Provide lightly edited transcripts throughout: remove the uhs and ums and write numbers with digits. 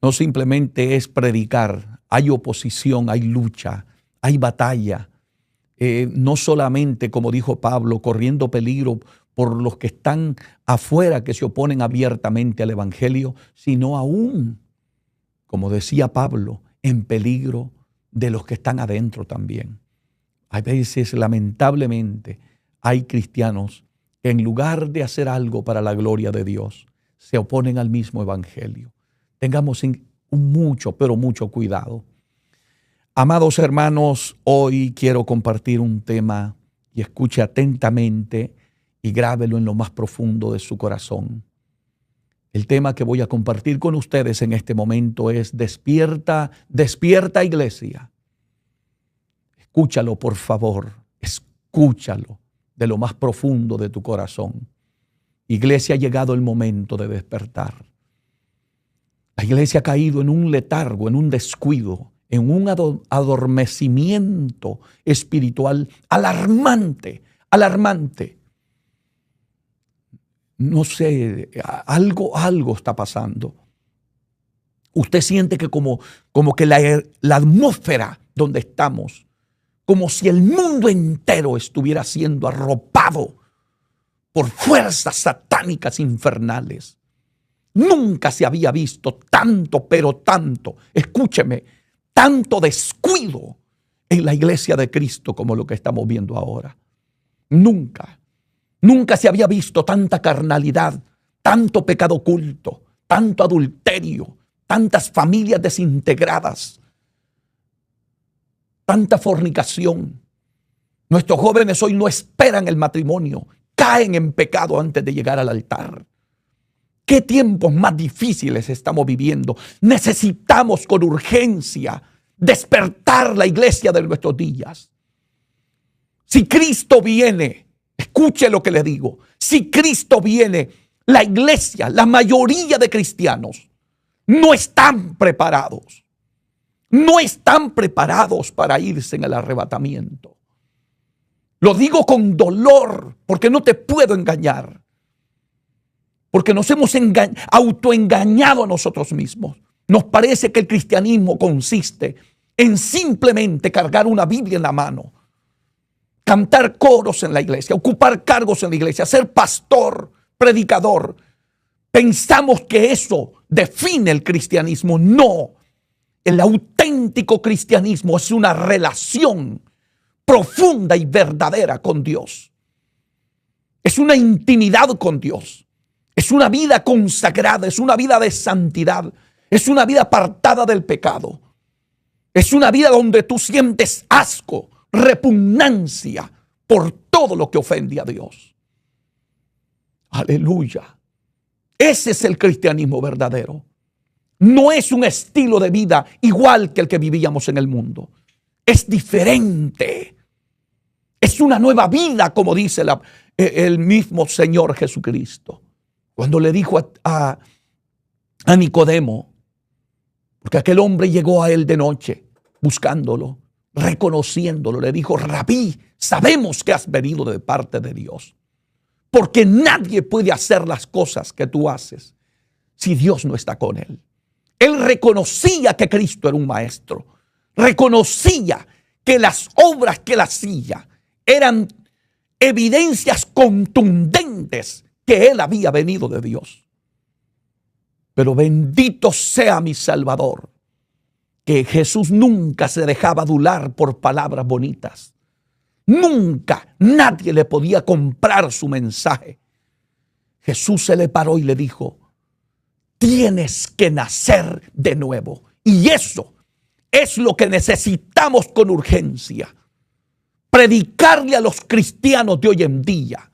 no simplemente es predicar, hay oposición, hay lucha, hay batalla. No solamente, como dijo Pablo, corriendo peligro por los que están afuera, que se oponen abiertamente al Evangelio, sino aún, como decía Pablo, en peligro de los que están adentro también. Hay veces, lamentablemente, hay cristianos que en lugar de hacer algo para la gloria de Dios, se oponen al mismo Evangelio. Tengamos mucho, pero mucho cuidado. Amados hermanos, hoy quiero compartir un tema y escuche atentamente y grábelo en lo más profundo de su corazón. El tema que voy a compartir con ustedes en este momento es despierta, despierta iglesia. Escúchalo, por favor, escúchalo de lo más profundo de tu corazón. Iglesia, ha llegado el momento de despertar. La iglesia ha caído en un letargo, en un descuido, en un adormecimiento espiritual alarmante, alarmante. No sé, algo está pasando. Usted siente que como que la atmósfera donde estamos, como si el mundo entero estuviera siendo arropado por fuerzas satánicas infernales. Nunca se había visto tanto, pero tanto, escúcheme, tanto descuido en la iglesia de Cristo como lo que estamos viendo ahora. Nunca se había visto tanta carnalidad, tanto pecado oculto, tanto adulterio, tantas familias desintegradas, tanta fornicación. Nuestros jóvenes hoy no esperan el matrimonio, caen en pecado antes de llegar al altar. ¿Qué tiempos más difíciles estamos viviendo? Necesitamos con urgencia despertar la iglesia de nuestros días. Si Cristo viene, escuche lo que le digo, si Cristo viene, la iglesia, la mayoría de cristianos no están preparados. No están preparados para irse en el arrebatamiento. Lo digo con dolor porque no te puedo engañar. Porque nos hemos autoengañado a nosotros mismos. Nos parece que el cristianismo consiste en simplemente cargar una Biblia en la mano, cantar coros en la iglesia, ocupar cargos en la iglesia, ser pastor, predicador. Pensamos que eso define el cristianismo. No, el auténtico cristianismo es una relación profunda y verdadera con Dios. Es una intimidad con Dios. Es una vida consagrada, es una vida de santidad, es una vida apartada del pecado. Es una vida donde tú sientes asco, repugnancia por todo lo que ofende a Dios. Aleluya. Ese es el cristianismo verdadero. No es un estilo de vida igual que el que vivíamos en el mundo. Es diferente. Es una nueva vida, como dice el mismo Señor Jesucristo. Cuando le dijo a Nicodemo, porque aquel hombre llegó a él de noche buscándolo, reconociéndolo, le dijo: Rabí, sabemos que has venido de parte de Dios, porque nadie puede hacer las cosas que tú haces si Dios no está con él. Él reconocía que Cristo era un maestro, reconocía que las obras que él hacía eran evidencias contundentes que él había venido de Dios. Pero bendito sea mi Salvador, que Jesús nunca se dejaba adular por palabras bonitas. Nunca nadie le podía comprar su mensaje. Jesús se le paró y le dijo: tienes que nacer de nuevo. Y eso es lo que necesitamos con urgencia. Predicarle a los cristianos de hoy en día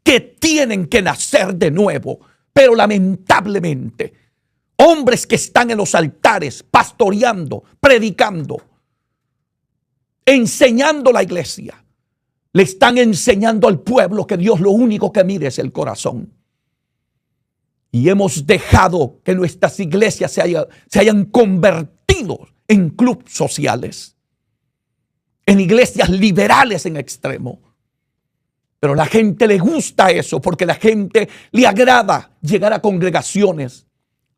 que tienen que nacer de nuevo. Pero lamentablemente, hombres que están en los altares pastoreando, predicando, enseñando la iglesia, le están enseñando al pueblo que Dios lo único que mira es el corazón. Y hemos dejado que nuestras iglesias se hayan convertido en clubes sociales, en iglesias liberales en extremo. Pero a la gente le gusta eso porque a la gente le agrada llegar a congregaciones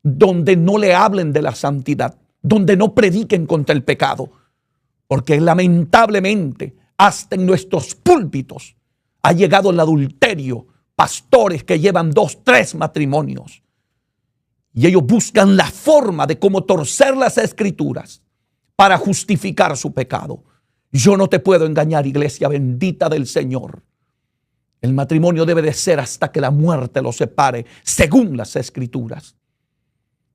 donde no le hablen de la santidad, donde no prediquen contra el pecado, porque lamentablemente hasta en nuestros púlpitos ha llegado el adulterio, pastores que llevan 2, 3 matrimonios, y ellos buscan la forma de cómo torcer las escrituras para justificar su pecado. Yo no te puedo engañar, iglesia bendita del Señor. El matrimonio debe de ser hasta que la muerte los separe, según las escrituras.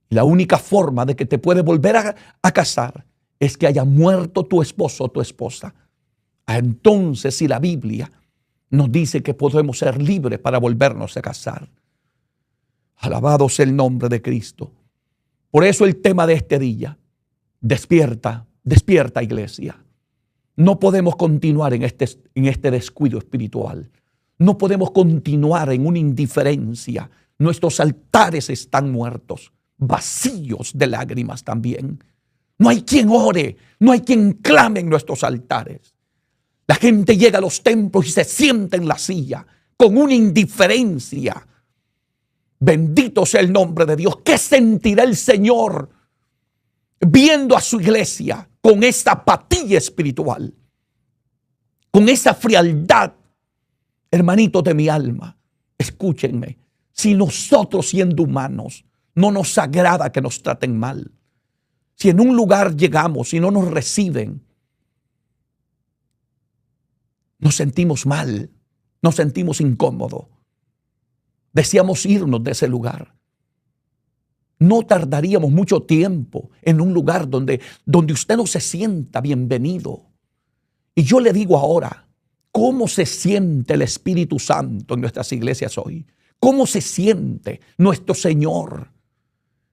La única forma de que te puedes volver a casar es que haya muerto tu esposo o tu esposa. Entonces, si la Biblia nos dice que podemos ser libres para volvernos a casar. Alabado sea el nombre de Cristo. Por eso el tema de este día, despierta, despierta, iglesia. No podemos continuar en este descuido espiritual. No podemos continuar en una indiferencia. Nuestros altares están muertos, vacíos de lágrimas también. No hay quien ore, no hay quien clame en nuestros altares. La gente llega a los templos y se sienta en la silla con una indiferencia. Bendito sea el nombre de Dios. ¿Qué sentirá el Señor viendo a su iglesia con esa apatía espiritual? Con esa frialdad. Hermanitos de mi alma, escúchenme. Si nosotros, siendo humanos, no nos agrada que nos traten mal, si en un lugar llegamos y no nos reciben, nos sentimos mal, nos sentimos incómodos, deseamos irnos de ese lugar. No tardaríamos mucho tiempo en un lugar donde usted no se sienta bienvenido. Y yo le digo ahora, ¿cómo se siente el Espíritu Santo en nuestras iglesias hoy? ¿Cómo se siente nuestro Señor?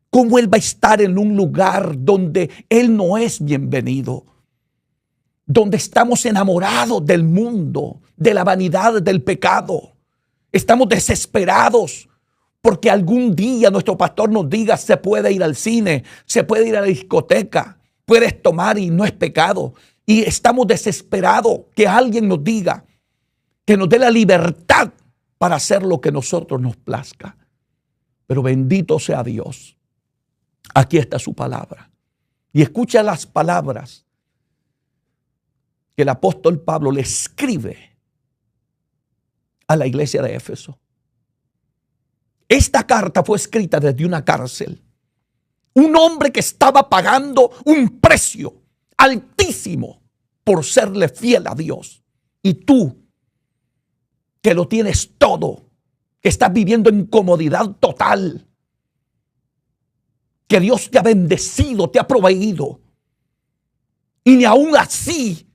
¿Cómo Él va a estar en un lugar donde Él no es bienvenido? Donde estamos enamorados del mundo, de la vanidad del pecado. Estamos desesperados porque algún día nuestro pastor nos diga: se puede ir al cine, se puede ir a la discoteca, puedes tomar y no es pecado. Y estamos desesperados que alguien nos diga, que nos dé la libertad para hacer lo que nosotros nos plazca. Pero bendito sea Dios. Aquí está su palabra. Y escucha las palabras que el apóstol Pablo le escribe a la iglesia de Éfeso. Esta carta fue escrita desde una cárcel. Un hombre que estaba pagando un precio altísimo por serle fiel a Dios. Y tú, que lo tienes todo, que estás viviendo en comodidad total, que Dios te ha bendecido, te ha proveído, y ni aún así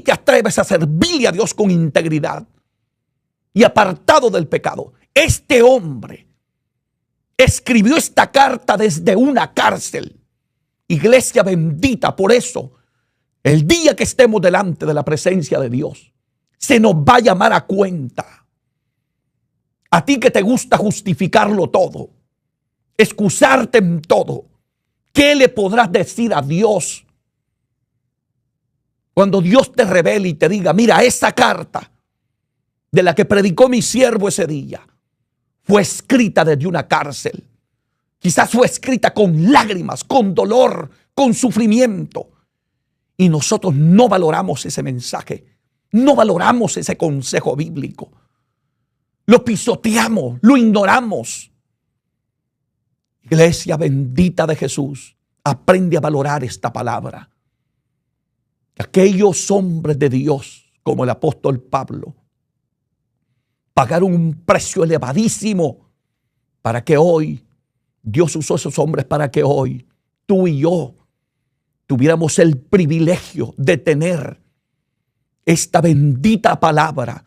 te atreves a servirle a Dios con integridad y apartado del pecado. Este hombre escribió esta carta desde una cárcel. Iglesia bendita, por eso, el día que estemos delante de la presencia de Dios, se nos va a llamar a cuenta. A ti que te gusta justificarlo todo, excusarte en todo, ¿qué le podrás decir a Dios cuando Dios te revele y te diga: mira, esa carta de la que predicó mi siervo ese día fue escrita desde una cárcel? Quizás fue escrita con lágrimas, con dolor, con sufrimiento. Y nosotros no valoramos ese mensaje, no valoramos ese consejo bíblico. Lo pisoteamos, lo ignoramos. Iglesia bendita de Jesús, aprende a valorar esta palabra. Aquellos hombres de Dios, como el apóstol Pablo, pagaron un precio elevadísimo para que hoy, Dios usó a esos hombres para que hoy tú y yo tuviéramos el privilegio de tener esta bendita palabra,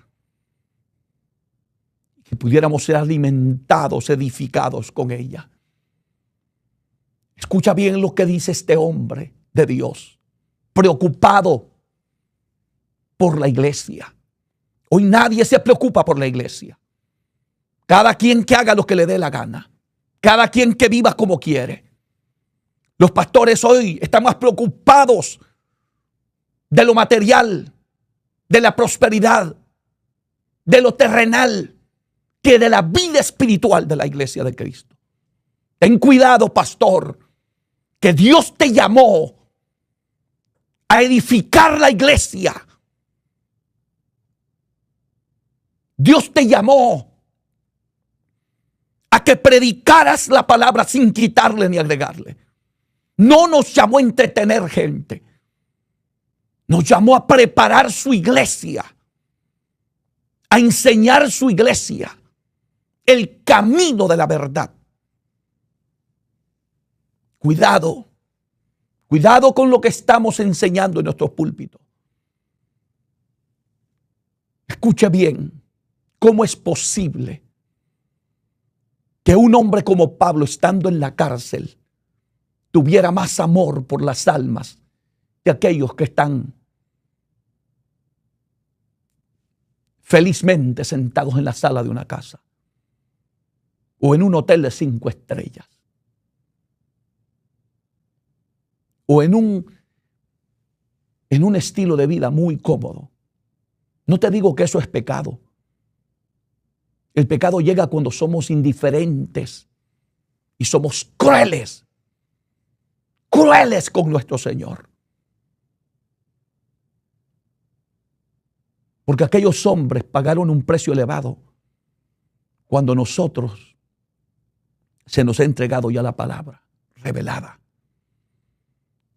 que pudiéramos ser alimentados, edificados con ella. Escucha bien lo que dice este hombre de Dios, preocupado por la iglesia. Hoy nadie se preocupa por la iglesia. Cada quien que haga lo que le dé la gana. Cada quien que viva como quiere. Los pastores hoy están más preocupados de lo material, de la prosperidad, de lo terrenal, que de la vida espiritual de la iglesia de Cristo. Ten cuidado, pastor, que Dios te llamó a edificar la iglesia. Dios te llamó a que predicaras la palabra sin quitarle ni agregarle. No nos llamó a entretener gente. Nos llamó a preparar su iglesia, a enseñar su iglesia el camino de la verdad. Cuidado, cuidado con lo que estamos enseñando en nuestros púlpitos. Escuche bien, ¿cómo es posible que un hombre como Pablo, estando en la cárcel, tuviera más amor por las almas que aquellos que están felizmente sentados en la sala de una casa o en un hotel de 5 estrellas o en un estilo de vida muy cómodo? No te digo que eso es pecado. El pecado llega cuando somos indiferentes y somos crueles con nuestro Señor. Porque aquellos hombres pagaron un precio elevado cuando nosotros se nos ha entregado ya la palabra revelada.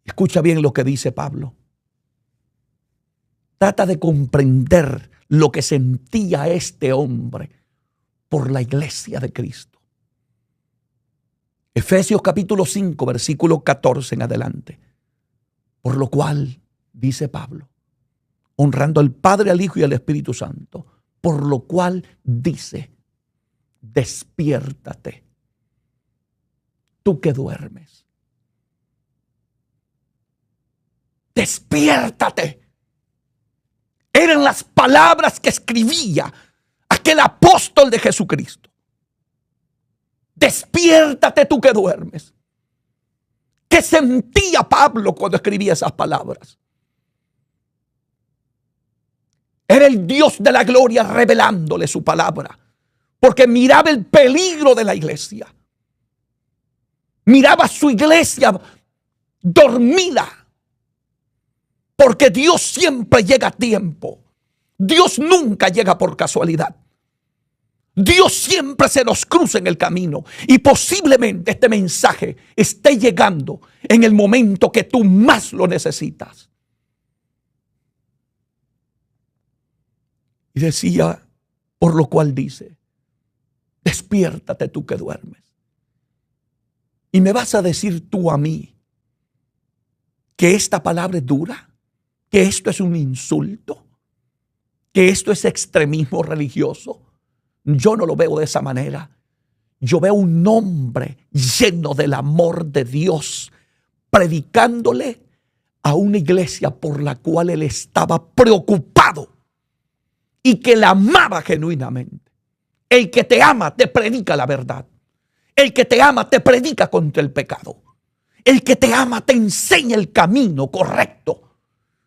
Escucha bien lo que dice Pablo. Trata de comprender lo que sentía este hombre por la iglesia de Cristo. Efesios capítulo 5, versículo 14 en adelante. Por lo cual, dice Pablo, honrando al Padre, al Hijo y al Espíritu Santo, por lo cual dice, despiértate, tú que duermes. Despiértate. Eran las palabras que escribía aquel apóstol de Jesucristo. Despiértate tú que duermes. ¿Qué sentía Pablo cuando escribía esas palabras? Era el Dios de la gloria revelándole su palabra, porque miraba el peligro de la iglesia. Miraba su iglesia dormida, porque Dios siempre llega a tiempo. Dios nunca llega por casualidad. Dios siempre se nos cruza en el camino, y posiblemente este mensaje esté llegando en el momento que tú más lo necesitas. Y decía, por lo cual dice, despiértate tú que duermes. Y me vas a decir tú a mí que esta palabra es dura, que esto es un insulto, que esto es extremismo religioso. Yo no lo veo de esa manera. Yo veo un hombre lleno del amor de Dios, predicándole a una iglesia por la cual él estaba preocupado y que la amaba genuinamente. El que te ama te predica la verdad. El que te ama te predica contra el pecado. El que te ama te enseña el camino correcto.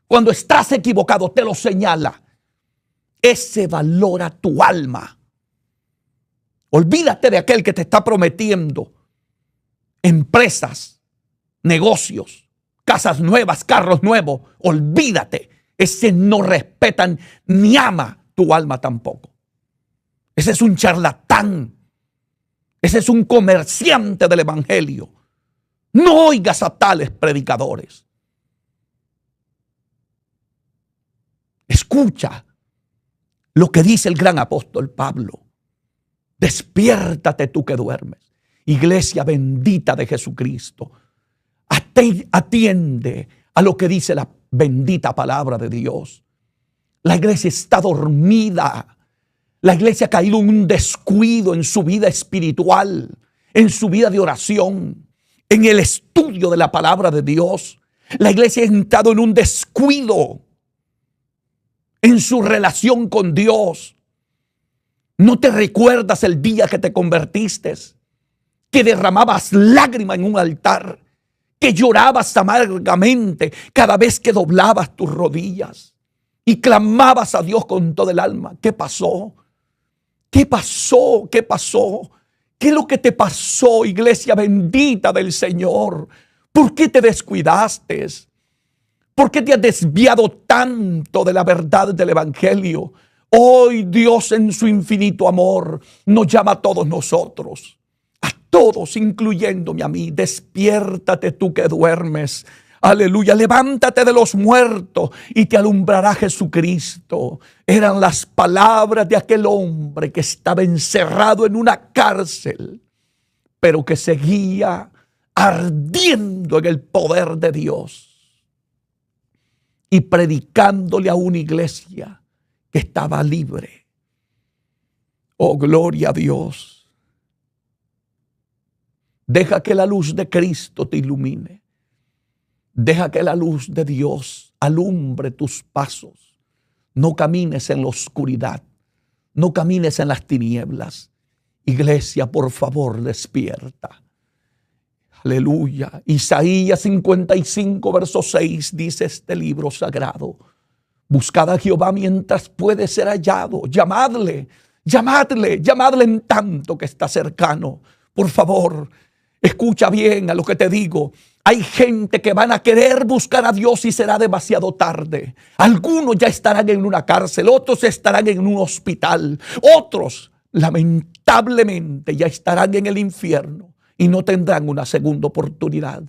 Cuando estás equivocado te lo señala. Ese valora tu alma. Olvídate de aquel que te está prometiendo empresas, negocios, casas nuevas, carros nuevos. Olvídate. Ese no respetan ni ama tu alma tampoco. Ese es un charlatán. Ese es un comerciante del evangelio. No oigas a tales predicadores. Escucha lo que dice el gran apóstol Pablo. Despiértate tú que duermes. Iglesia bendita de Jesucristo. Atiende a lo que dice la bendita palabra de Dios. La iglesia está dormida. La iglesia ha caído en un descuido en su vida espiritual, en su vida de oración, en el estudio de la palabra de Dios. La iglesia ha entrado en un descuido en su relación con Dios. ¿No te recuerdas el día que te convertiste? Que derramabas lágrimas en un altar, que llorabas amargamente cada vez que doblabas tus rodillas y clamabas a Dios con todo el alma. ¿Qué pasó? ¿Qué pasó? ¿Qué pasó? ¿Qué es lo que te pasó, iglesia bendita del Señor? ¿Por qué te descuidaste? ¿Por qué te has desviado tanto de la verdad del Evangelio? Hoy Dios en su infinito amor nos llama a todos nosotros, a todos, incluyéndome a mí. Despiértate tú que duermes. Aleluya, levántate de los muertos y te alumbrará Jesucristo. Eran las palabras de aquel hombre que estaba encerrado en una cárcel, pero que seguía ardiendo en el poder de Dios y predicándole a una iglesia que estaba libre. Oh, gloria a Dios. Deja que la luz de Cristo te ilumine. Deja que la luz de Dios alumbre tus pasos. No camines en la oscuridad. No camines en las tinieblas. Iglesia, por favor, despierta. Aleluya. Isaías 55, verso 6 dice este libro sagrado. Buscad a Jehová mientras puede ser hallado. Llamadle, llamadle, llamadle en tanto que está cercano. Por favor, escucha bien a lo que te digo. Hay gente que van a querer buscar a Dios y será demasiado tarde. Algunos ya estarán en una cárcel, otros estarán en un hospital, otros lamentablemente ya estarán en el infierno y no tendrán una segunda oportunidad.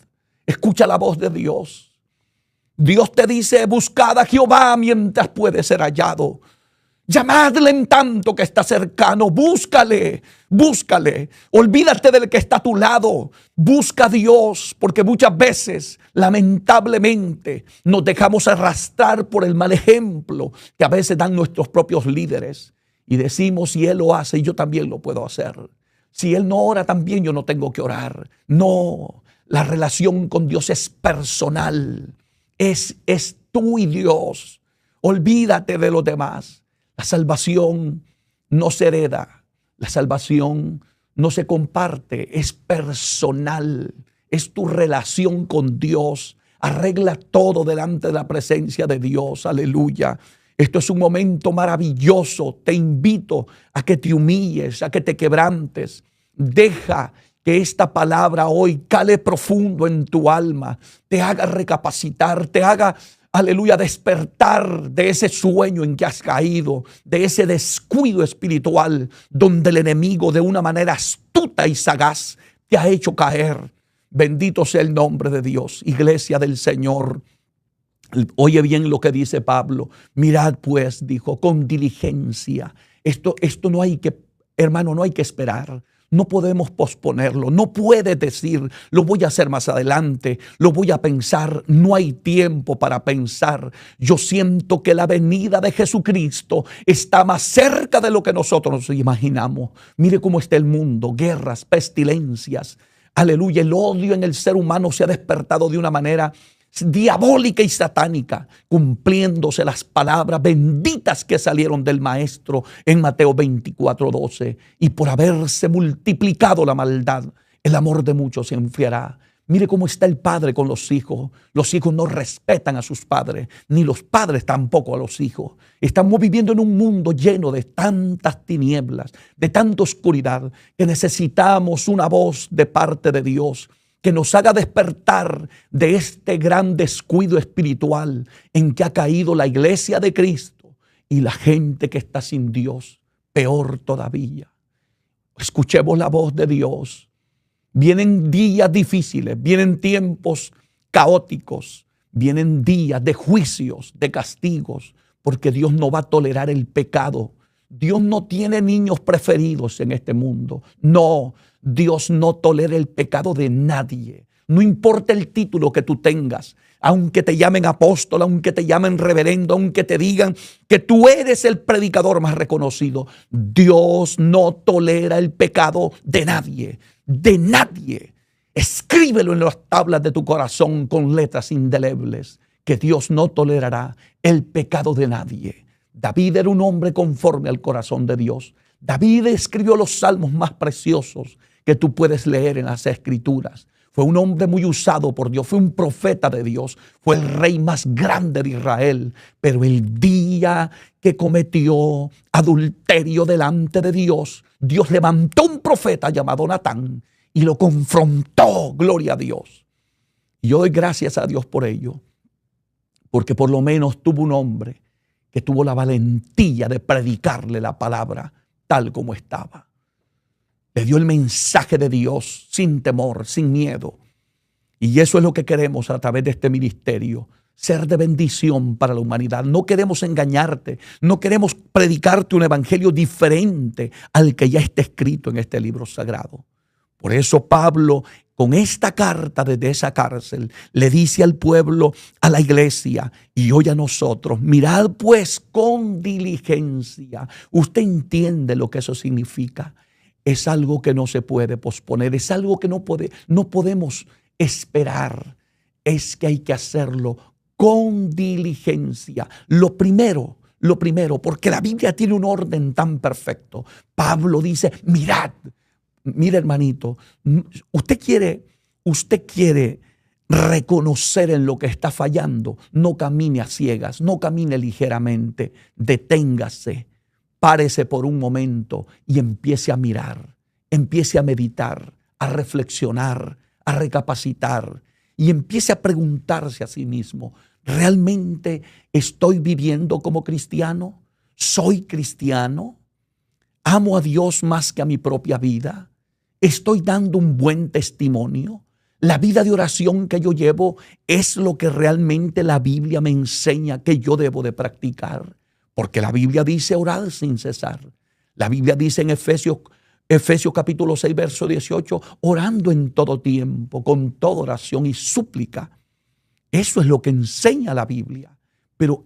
Escucha la voz de Dios. Dios te dice: buscad a Jehová mientras puede ser hallado. Llamadle en tanto que está cercano. Búscale, búscale. Olvídate del que está a tu lado. Busca a Dios, porque muchas veces, lamentablemente, nos dejamos arrastrar por el mal ejemplo que a veces dan nuestros propios líderes. Y decimos: si Él lo hace, yo también lo puedo hacer. Si Él no ora, también yo no tengo que orar. No, la relación con Dios es personal. Es tú y Dios. Olvídate de los demás. La salvación no se hereda, la salvación no se comparte, es personal, es tu relación con Dios. Arregla todo delante de la presencia de Dios, aleluya. Esto es un momento maravilloso. Te invito a que te humilles, a que te quebrantes. Deja que esta palabra hoy cale profundo en tu alma, te haga recapacitar, te haga, aleluya, despertar de ese sueño en que has caído, de ese descuido espiritual donde el enemigo de una manera astuta y sagaz te ha hecho caer. Bendito sea el nombre de Dios, iglesia del Señor. Oye bien lo que dice Pablo. Mirad pues, dijo, con diligencia. Esto no hay que, hermano, no hay que esperar. No podemos posponerlo. No puedes decir: lo voy a hacer más adelante, lo voy a pensar. No hay tiempo para pensar. Yo siento que la venida de Jesucristo está más cerca de lo que nosotros nos imaginamos. Mire cómo está el mundo: guerras, pestilencias. Aleluya, el odio en el ser humano se ha despertado de una manera diabólica y satánica, cumpliéndose las palabras benditas que salieron del Maestro en Mateo 24:12. Y por haberse multiplicado la maldad, el amor de muchos se enfriará. Mire cómo está el padre con los hijos. Los hijos no respetan a sus padres, ni los padres tampoco a los hijos. Estamos viviendo en un mundo lleno de tantas tinieblas, de tanta oscuridad, que necesitamos una voz de parte de Dios que nos haga despertar de este gran descuido espiritual en que ha caído la iglesia de Cristo y la gente que está sin Dios, peor todavía. Escuchemos la voz de Dios. Vienen días difíciles, vienen tiempos caóticos, vienen días de juicios, de castigos, porque Dios no va a tolerar el pecado. Dios no tiene niños preferidos en este mundo. No, Dios no tolera el pecado de nadie. No importa el título que tú tengas, aunque te llamen apóstol, aunque te llamen reverendo, aunque te digan que tú eres el predicador más reconocido. Dios no tolera el pecado de nadie, de nadie. Escríbelo en las tablas de tu corazón con letras indelebles, que Dios no tolerará el pecado de nadie. David era un hombre conforme al corazón de Dios. David escribió los salmos más preciosos que tú puedes leer en las Escrituras. Fue un hombre muy usado por Dios, fue un profeta de Dios, fue el rey más grande de Israel. Pero el día que cometió adulterio delante de Dios, Dios levantó un profeta llamado Natán y lo confrontó, gloria a Dios. Y yo doy gracias a Dios por ello, porque por lo menos tuvo un hombre que tuvo la valentía de predicarle la palabra tal como estaba. Le dio el mensaje de Dios sin temor, sin miedo. Y eso es lo que queremos a través de este ministerio, ser de bendición para la humanidad. No queremos engañarte, no queremos predicarte un evangelio diferente al que ya está escrito en este libro sagrado. Por eso Pablo, con esta carta desde esa cárcel, le dice al pueblo, a la iglesia y hoy a nosotros: mirad pues con diligencia. Usted entiende lo que eso significa. Es algo que no se puede posponer, es algo que no podemos esperar. Es que hay que hacerlo con diligencia. Lo primero, porque la Biblia tiene un orden tan perfecto. Pablo dice: mirad, mira hermanito, usted quiere reconocer en lo que está fallando. No camine a ciegas, no camine ligeramente, deténgase. Párese por un momento y empiece a mirar, empiece a meditar, a reflexionar, a recapacitar y empiece a preguntarse a sí mismo: ¿realmente estoy viviendo como cristiano? ¿Soy cristiano? ¿Amo a Dios más que a mi propia vida? ¿Estoy dando un buen testimonio? ¿La vida de oración que yo llevo es lo que realmente la Biblia me enseña que yo debo de practicar? Porque la Biblia dice orar sin cesar. La Biblia dice en Efesios capítulo 6, verso 18, orando en todo tiempo, con toda oración y súplica. Eso es lo que enseña la Biblia. Pero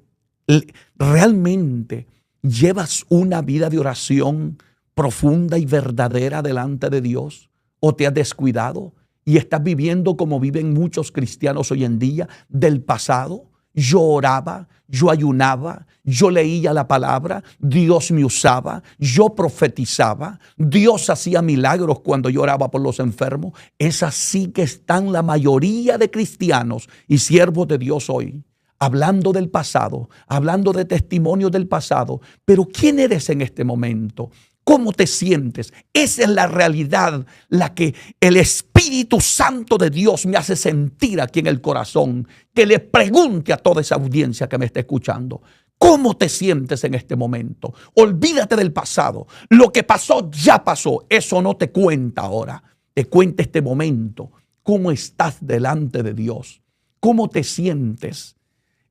realmente llevas una vida de oración profunda y verdadera delante de Dios, o te has descuidado y estás viviendo como viven muchos cristianos hoy en día, del pasado. Yo oraba, yo ayunaba, yo leía la palabra, Dios me usaba, yo profetizaba, Dios hacía milagros cuando yo oraba por los enfermos. Es así que están la mayoría de cristianos y siervos de Dios hoy, hablando del pasado, hablando de testimonios del pasado. Pero ¿quién eres en este momento? ¿Cómo te sientes? Esa es la realidad, la que el Espíritu Santo de Dios me hace sentir aquí en el corazón. Que le pregunte a toda esa audiencia que me está escuchando: ¿cómo te sientes en este momento? Olvídate del pasado. Lo que pasó ya pasó. Eso no te cuenta ahora. Te cuenta este momento. ¿Cómo estás delante de Dios? ¿Cómo te sientes?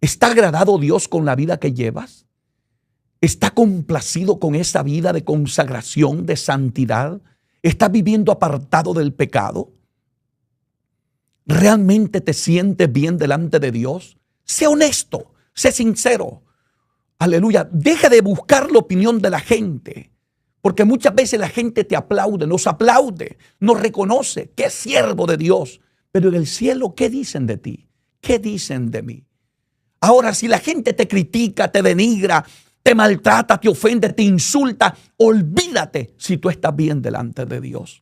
¿Está agradado Dios con la vida que llevas? ¿Está complacido con esa vida de consagración, de santidad? ¿Estás viviendo apartado del pecado? ¿Realmente te sientes bien delante de Dios? Sé honesto, sé sincero. Aleluya. Deja de buscar la opinión de la gente, porque muchas veces la gente te aplaude, nos reconoce que es siervo de Dios. Pero en el cielo, ¿qué dicen de ti? ¿Qué dicen de mí? Ahora, si la gente te critica, te denigra, te maltrata, te ofende, te insulta, olvídate si tú estás bien delante de Dios.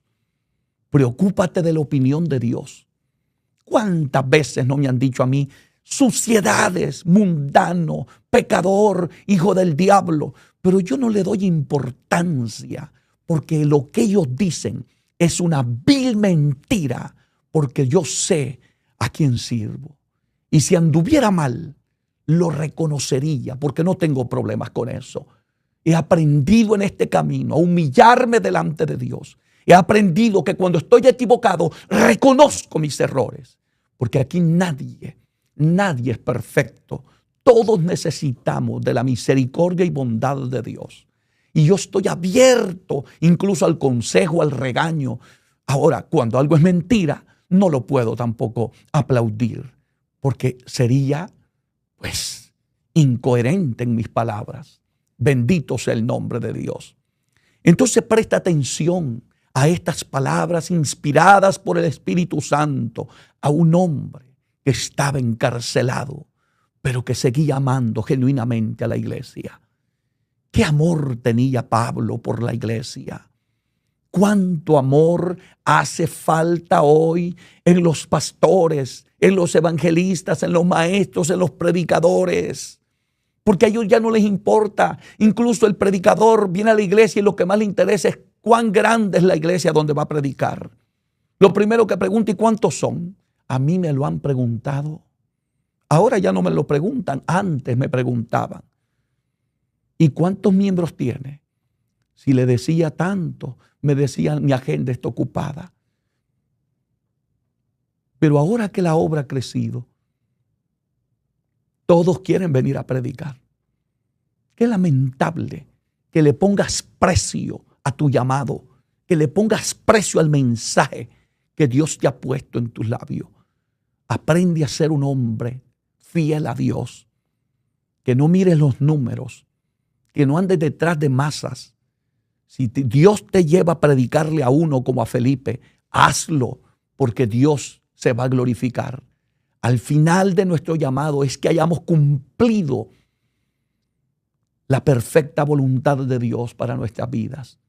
Preocúpate de la opinión de Dios. ¿Cuántas veces no me han dicho a mí: suciedades, mundano, pecador, hijo del diablo? Pero yo no le doy importancia, porque lo que ellos dicen es una vil mentira, porque yo sé a quién sirvo. Y si anduviera mal, lo reconocería, porque no tengo problemas con eso. He aprendido en este camino a humillarme delante de Dios. He aprendido que cuando estoy equivocado, reconozco mis errores. Porque aquí nadie es perfecto. Todos necesitamos de la misericordia y bondad de Dios. Y yo estoy abierto incluso al consejo, al regaño. Ahora, cuando algo es mentira, no lo puedo tampoco aplaudir, porque sería incoherente en mis palabras. Bendito sea el nombre de Dios. Entonces presta atención a estas palabras inspiradas por el Espíritu Santo a un hombre que estaba encarcelado, pero que seguía amando genuinamente a la iglesia. ¿Qué amor tenía Pablo por la iglesia? cuánto amor hace falta hoy en los pastores, en los evangelistas, en los maestros, en los predicadores. Porque a ellos ya no les importa. Incluso el predicador viene a la iglesia y lo que más le interesa es cuán grande es la iglesia donde va a predicar. Lo primero que pregunta, ¿y cuántos son? A mí me lo han preguntado. Ahora ya no me lo preguntan, antes me preguntaban. ¿Y cuántos miembros tiene? Si le decía tanto, me decían, mi agenda está ocupada. Pero ahora que la obra ha crecido, todos quieren venir a predicar. Qué lamentable que le pongas precio a tu llamado, que le pongas precio al mensaje que Dios te ha puesto en tus labios. Aprende a ser un hombre fiel a Dios, que no mires los números, que no andes detrás de masas. Si Dios te lleva a predicarle a uno como a Felipe, hazlo, porque Dios se va a glorificar. Al final de nuestro llamado es que hayamos cumplido la perfecta voluntad de Dios para nuestras vidas.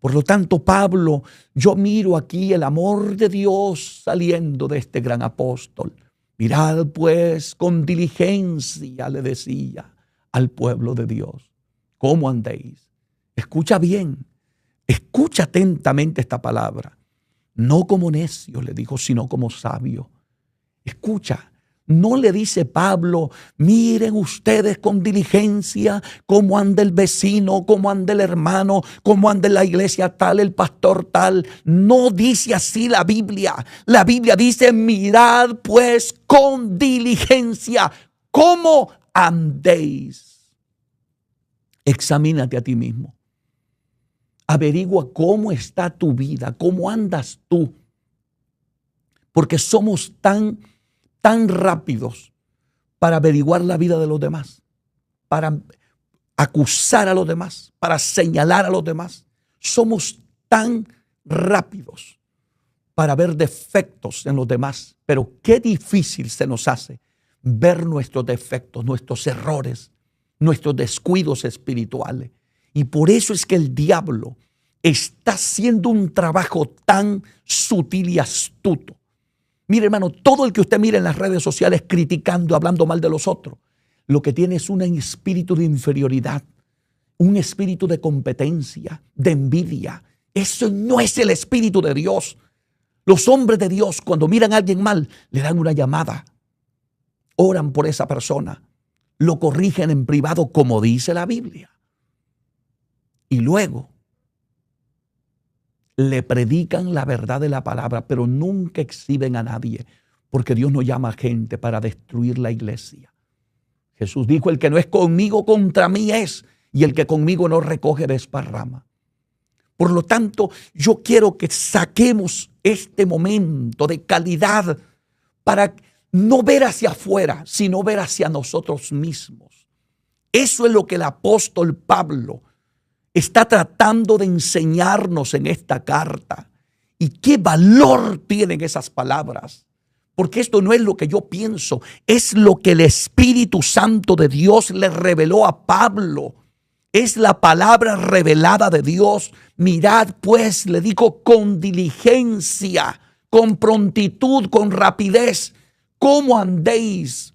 Por lo tanto, Pablo, yo miro aquí el amor de Dios saliendo de este gran apóstol. Mirad pues con diligencia, le decía al pueblo de Dios, ¿cómo andéis? Escucha bien, escucha atentamente esta palabra. No como necio, le dijo, sino como sabio. Escucha. No le dice Pablo, miren ustedes con diligencia cómo anda el vecino, cómo anda el hermano, cómo anda la iglesia tal, el pastor tal. No dice así la Biblia. La Biblia dice, mirad pues con diligencia cómo andéis. Examínate a ti mismo. Averigua cómo está tu vida, cómo andas tú. Porque somos tan rápidos para averiguar la vida de los demás, para acusar a los demás, para señalar a los demás. Somos tan rápidos para ver defectos en los demás, pero qué difícil se nos hace ver nuestros defectos, nuestros errores, nuestros descuidos espirituales. Y por eso es que el diablo está haciendo un trabajo tan sutil y astuto. Mire, hermano, todo el que usted mire en las redes sociales criticando, hablando mal de los otros, lo que tiene es un espíritu de inferioridad, un espíritu de competencia, de envidia. Eso no es el espíritu de Dios. Los hombres de Dios, cuando miran a alguien mal, le dan una llamada, oran por esa persona, lo corrigen en privado como dice la Biblia. Y luego le predican la verdad de la palabra, pero nunca exhiben a nadie, porque Dios no llama a gente para destruir la iglesia. Jesús dijo, el que no es conmigo, contra mí es, y el que conmigo no recoge desparrama. Por lo tanto, yo quiero que saquemos este momento de calidad para no ver hacia afuera, sino ver hacia nosotros mismos. Eso es lo que el apóstol Pablo está tratando de enseñarnos en esta carta. Y qué valor tienen esas palabras. Porque esto no es lo que yo pienso, es lo que el Espíritu Santo de Dios le reveló a Pablo. Es la palabra revelada de Dios. Mirad pues, le digo, con diligencia, con prontitud, con rapidez, cómo andéis.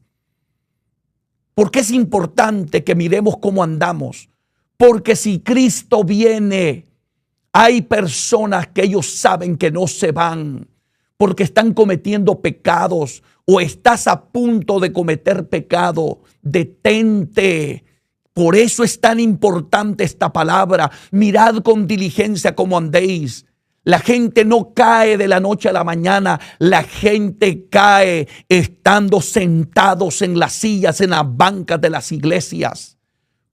Porque es importante que miremos cómo andamos. Porque si Cristo viene, hay personas que ellos saben que no se van porque están cometiendo pecados o estás a punto de cometer pecado. Detente. Por eso es tan importante esta palabra. Mirad con diligencia cómo andéis. La gente no cae de la noche a la mañana. La gente cae estando sentados en las sillas, en las bancas de las iglesias.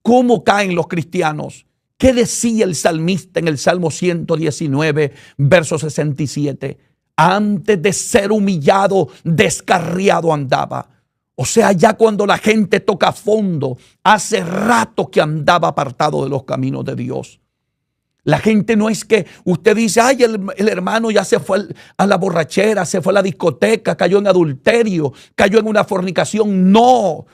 ¿Cómo caen los cristianos? ¿Qué decía el salmista en el Salmo 119, verso 67? Antes de ser humillado, descarriado andaba. O sea, ya cuando la gente toca fondo, hace rato que andaba apartado de los caminos de Dios. La gente no es que usted dice, ay, el hermano ya se fue a la borrachera, se fue a la discoteca, cayó en adulterio, cayó en una fornicación. No,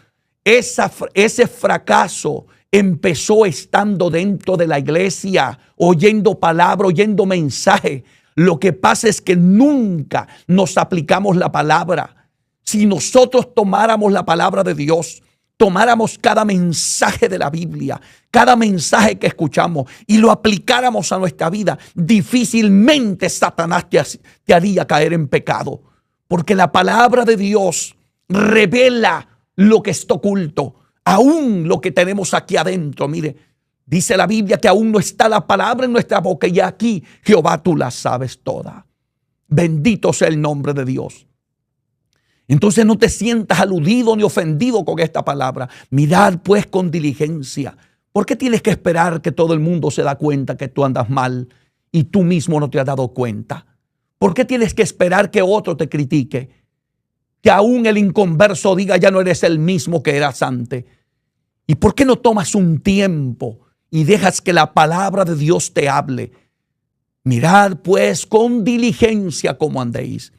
ese fracaso, empezó estando dentro de la iglesia, oyendo palabra, oyendo mensaje. Lo que pasa es que nunca nos aplicamos la palabra. Si nosotros tomáramos la palabra de Dios, tomáramos cada mensaje de la Biblia, cada mensaje que escuchamos y lo aplicáramos a nuestra vida, difícilmente Satanás te haría caer en pecado. Porque la palabra de Dios revela lo que está oculto, aún lo que tenemos aquí adentro. Mire, dice la Biblia que aún no está la palabra en nuestra boca y aquí, Jehová, tú la sabes toda. Bendito sea el nombre de Dios. Entonces no te sientas aludido ni ofendido con esta palabra. Mirad pues con diligencia. ¿Por qué tienes que esperar que todo el mundo se da cuenta que tú andas mal y tú mismo no te has dado cuenta? ¿Por qué tienes que esperar que otro te critique? Que aún el inconverso diga ya no eres el mismo que eras antes. ¿Y por qué no tomas un tiempo y dejas que la palabra de Dios te hable? Mirad pues con diligencia cómo andéis.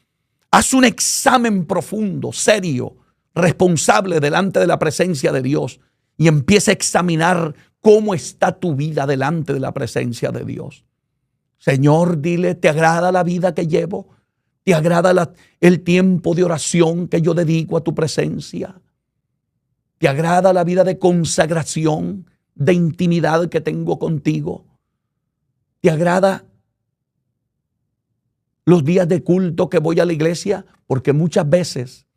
Haz un examen profundo, serio, responsable delante de la presencia de Dios y empieza a examinar cómo está tu vida delante de la presencia de Dios. Señor, dile, ¿te agrada la vida que llevo? ¿Te agrada el tiempo de oración que yo dedico a tu presencia? ¿Te agrada la vida de consagración, de intimidad que tengo contigo? ¿Te agrada los días de culto que voy a la iglesia? Porque muchas veces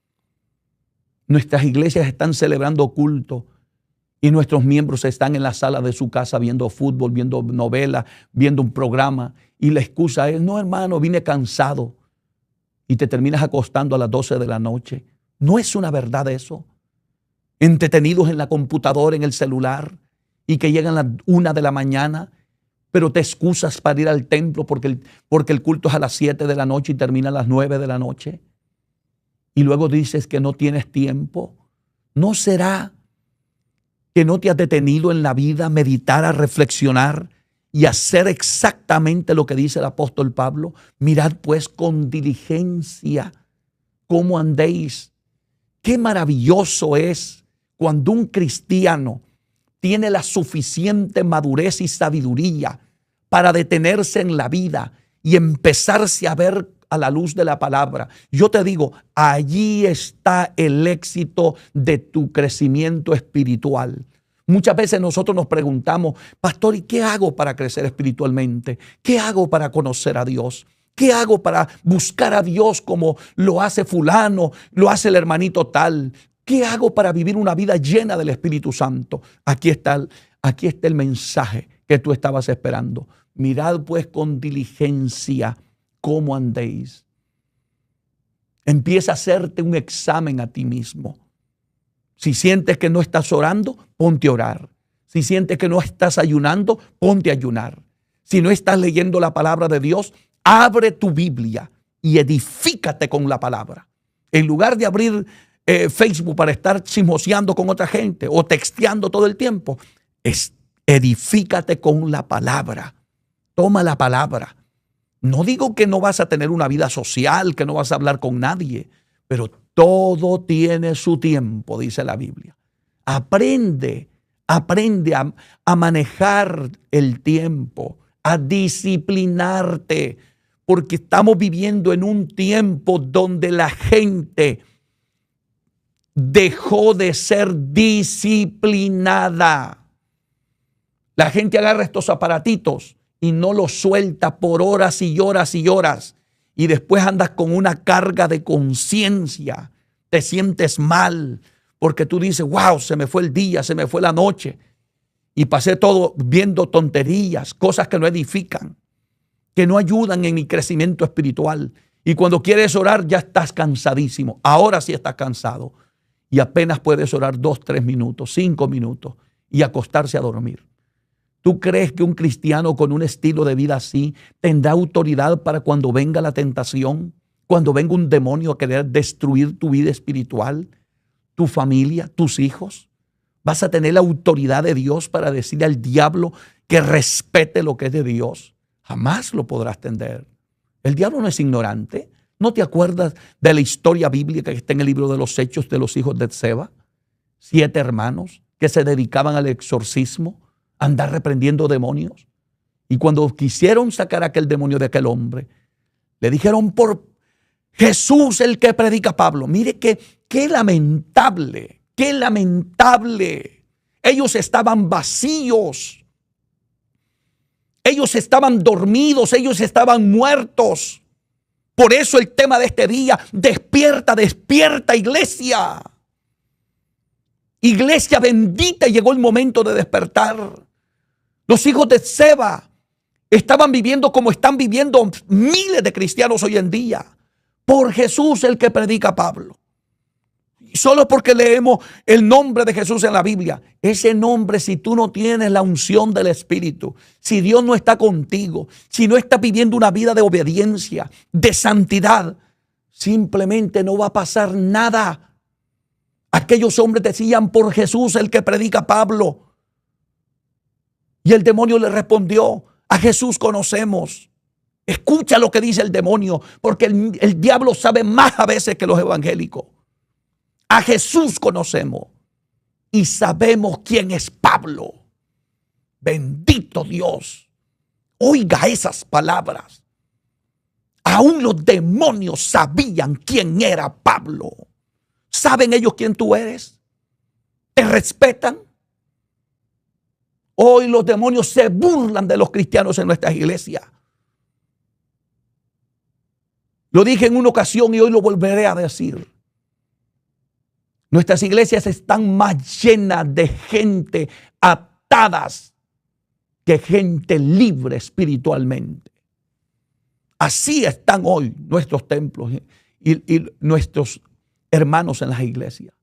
nuestras iglesias están celebrando culto y nuestros miembros están en la sala de su casa viendo fútbol, viendo novelas, viendo un programa. Y la excusa es, no hermano, vine cansado. Y te terminas acostando a las 12 de la noche. ¿No es una verdad eso? Entretenidos en la computadora, en el celular, y que llegan a las 1 de la mañana, pero te excusas para ir al templo porque el culto es a las 7 de la noche y termina a las 9 de la noche. Y luego dices que no tienes tiempo. ¿No será que no te has detenido en la vida a meditar, a reflexionar y hacer exactamente lo que dice el apóstol Pablo? Mirad pues con diligencia cómo andéis. Qué maravilloso es cuando un cristiano tiene la suficiente madurez y sabiduría para detenerse en la vida y empezarse a ver a la luz de la palabra. Yo te digo, allí está el éxito de tu crecimiento espiritual. Muchas veces nosotros nos preguntamos, pastor, ¿y qué hago para crecer espiritualmente? ¿Qué hago para conocer a Dios? ¿Qué hago para buscar a Dios como lo hace fulano, lo hace el hermanito tal? ¿Qué hago para vivir una vida llena del Espíritu Santo? Aquí está el mensaje que tú estabas esperando. Mirad pues con diligencia cómo andéis. Empieza a hacerte un examen a ti mismo. Si sientes que no estás orando, ponte a orar. Si sientes que no estás ayunando, ponte a ayunar. Si no estás leyendo la palabra de Dios, abre tu Biblia y edifícate con la palabra. En lugar de abrir Facebook para estar chismoseando con otra gente o texteando todo el tiempo, edifícate con la palabra. Toma la palabra. No digo que no vas a tener una vida social, que no vas a hablar con nadie, pero todo tiene su tiempo, dice la Biblia. Aprende a manejar el tiempo, a disciplinarte, porque estamos viviendo en un tiempo donde la gente dejó de ser disciplinada. La gente agarra estos aparatitos y no los suelta por horas y horas y horas. Y después andas con una carga de conciencia. Te sientes mal porque tú dices, wow, se me fue el día, se me fue la noche. Y pasé todo viendo tonterías, cosas que no edifican, que no ayudan en mi crecimiento espiritual. Y cuando quieres orar ya estás cansadísimo. Ahora sí estás cansado. Y apenas puedes orar 2, 3 minutos, 5 minutos y acostarse a dormir. ¿Tú crees que un cristiano con un estilo de vida así tendrá autoridad para cuando venga la tentación, cuando venga un demonio a querer destruir tu vida espiritual, tu familia, tus hijos? ¿Vas a tener la autoridad de Dios para decirle al diablo que respete lo que es de Dios? Jamás lo podrás tener. El diablo no es ignorante. ¿No te acuerdas de la historia bíblica que está en el libro de los Hechos de los hijos de Seba? 7 hermanos que se dedicaban al exorcismo, a andar reprendiendo demonios. Y cuando quisieron sacar aquel demonio de aquel hombre, le dijeron: por Jesús el que predica Pablo. Mire qué lamentable, qué lamentable. Ellos estaban vacíos. Ellos estaban dormidos, ellos estaban muertos. Por eso el tema de este día: despierta, despierta, iglesia. Iglesia bendita, llegó el momento de despertar. Los hijos de Seba estaban viviendo como están viviendo miles de cristianos hoy en día. Por Jesús el que predica Pablo. Solo porque leemos el nombre de Jesús en la Biblia. Ese nombre, si tú no tienes la unción del Espíritu, si Dios no está contigo, si no estás viviendo una vida de obediencia, de santidad, simplemente no va a pasar nada. Aquellos hombres decían: por Jesús el que predica Pablo. Y el demonio le respondió: a Jesús conocemos. Escucha lo que dice el demonio, porque el diablo sabe más a veces que los evangélicos. A Jesús conocemos y sabemos quién es Pablo. Bendito Dios. Oiga esas palabras. Aún los demonios sabían quién era Pablo. ¿Saben ellos quién tú eres? ¿Te respetan? Hoy los demonios se burlan de los cristianos en nuestras iglesias. Lo dije en una ocasión y hoy lo volveré a decir. Nuestras iglesias están más llenas de gente atadas que gente libre espiritualmente. Así están hoy nuestros templos y nuestros hermanos en las iglesias.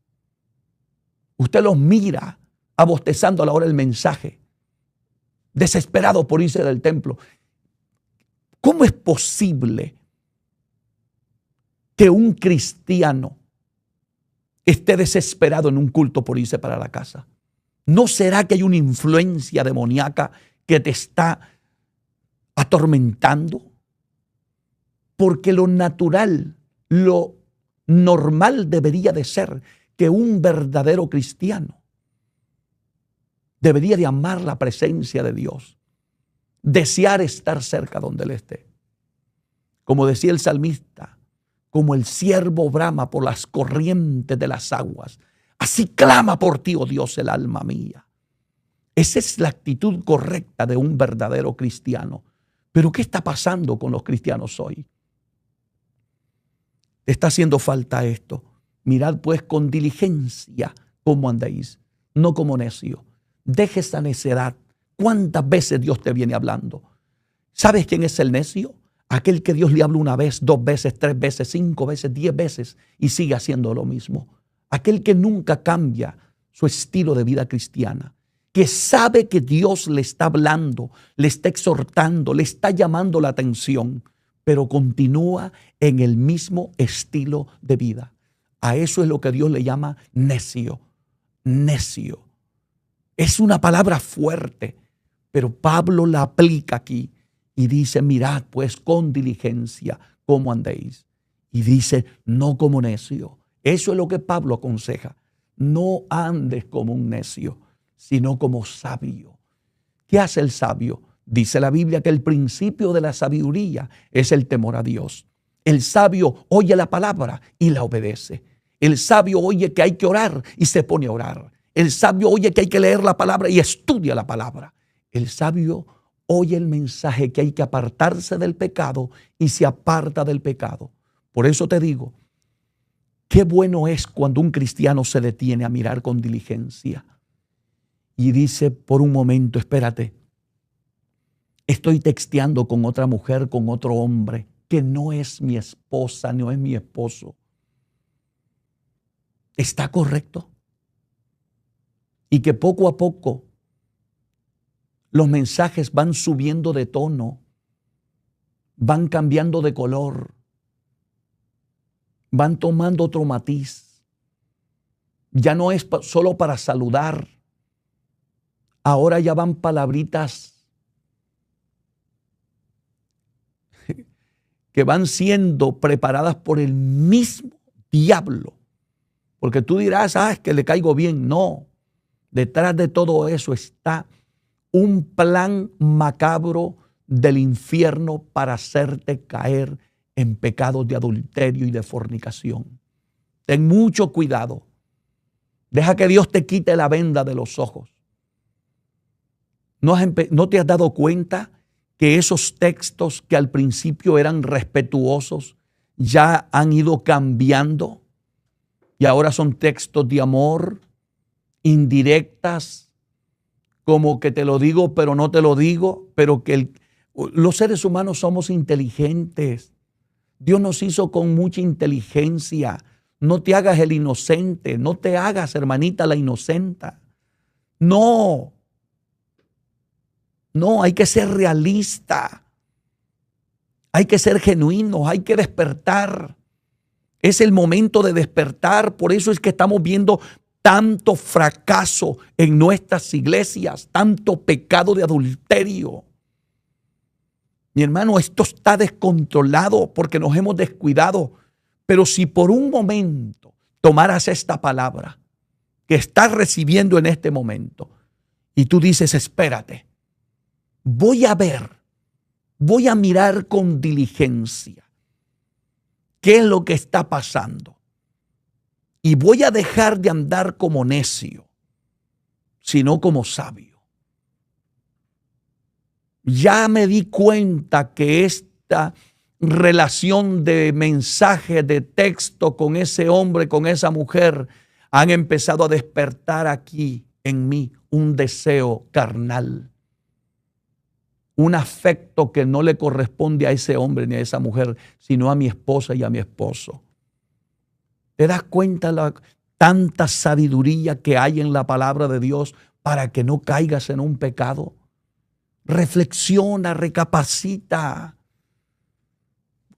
Usted los mira abostezando a la hora del mensaje, desesperado por irse del templo. ¿Cómo es posible que un cristiano esté desesperado en un culto por irse para la casa? ¿No será que hay una influencia demoníaca que te está atormentando? Porque lo natural, lo normal debería de ser que un verdadero cristiano debería de amar la presencia de Dios, desear estar cerca donde Él esté. Como decía el salmista: como el ciervo brama por las corrientes de las aguas, así clama por ti, oh Dios, el alma mía. Esa es la actitud correcta de un verdadero cristiano. Pero ¿qué está pasando con los cristianos hoy? Está haciendo falta esto. Mirad pues con diligencia cómo andéis, no como necio. Deje esa necedad. ¿Cuántas veces Dios te viene hablando? ¿Sabes quién es el necio? Aquel que Dios le habla una vez, 2 veces, 3 veces, 5 veces, 10 veces y sigue haciendo lo mismo. Aquel que nunca cambia su estilo de vida cristiana, que sabe que Dios le está hablando, le está exhortando, le está llamando la atención, pero continúa en el mismo estilo de vida. A eso es lo que Dios le llama necio. Necio. Es una palabra fuerte, pero Pablo la aplica aquí. Y dice: mirad pues con diligencia cómo andéis. Y dice: no como necio. Eso es lo que Pablo aconseja. No andes como un necio, sino como sabio. ¿Qué hace el sabio? Dice la Biblia que el principio de la sabiduría es el temor a Dios. El sabio oye la palabra y la obedece. El sabio oye que hay que orar y se pone a orar. El sabio oye que hay que leer la palabra y estudia la palabra. El sabio oye el mensaje que hay que apartarse del pecado y se aparta del pecado. Por eso te digo, qué bueno es cuando un cristiano se detiene a mirar con diligencia y dice por un momento: espérate, estoy texteando con otra mujer, con otro hombre que no es mi esposa, no es mi esposo. ¿Está correcto? Y que poco a poco los mensajes van subiendo de tono, van cambiando de color, van tomando otro matiz. Ya no es solo para saludar, ahora ya van palabritas que van siendo preparadas por el mismo diablo. Porque tú dirás: es que le caigo bien. No, Detrás de todo eso está un plan macabro del infierno para hacerte caer en pecados de adulterio y de fornicación. Ten mucho cuidado. Deja que Dios te quite la venda de los ojos. ¿No te has dado cuenta que esos textos que al principio eran respetuosos ya han ido cambiando y ahora son textos de amor, indirectas, como que te lo digo pero no te lo digo, pero que los seres humanos somos inteligentes. Dios nos hizo con mucha inteligencia. No te hagas el inocente, no te hagas, hermanita, la inocenta. No, hay que ser realista. Hay que ser genuinos, hay que despertar. Es el momento de despertar. Por eso es que estamos viendo tanto fracaso en nuestras iglesias, tanto pecado de adulterio. Mi hermano, esto está descontrolado porque nos hemos descuidado. Pero si por un momento tomaras esta palabra que estás recibiendo en este momento y tú dices, espérate, voy a ver, voy a mirar con diligencia qué es lo que está pasando y voy a dejar de andar como necio, sino como sabio. Ya me di cuenta que esta relación de mensaje, de texto con ese hombre, con esa mujer, han empezado a despertar aquí en mí un deseo carnal, un afecto que no le corresponde a ese hombre ni a esa mujer, sino a mi esposa y a mi esposo. ¿Te das cuenta la tanta sabiduría que hay en la palabra de Dios para que no caigas en un pecado? Reflexiona, recapacita.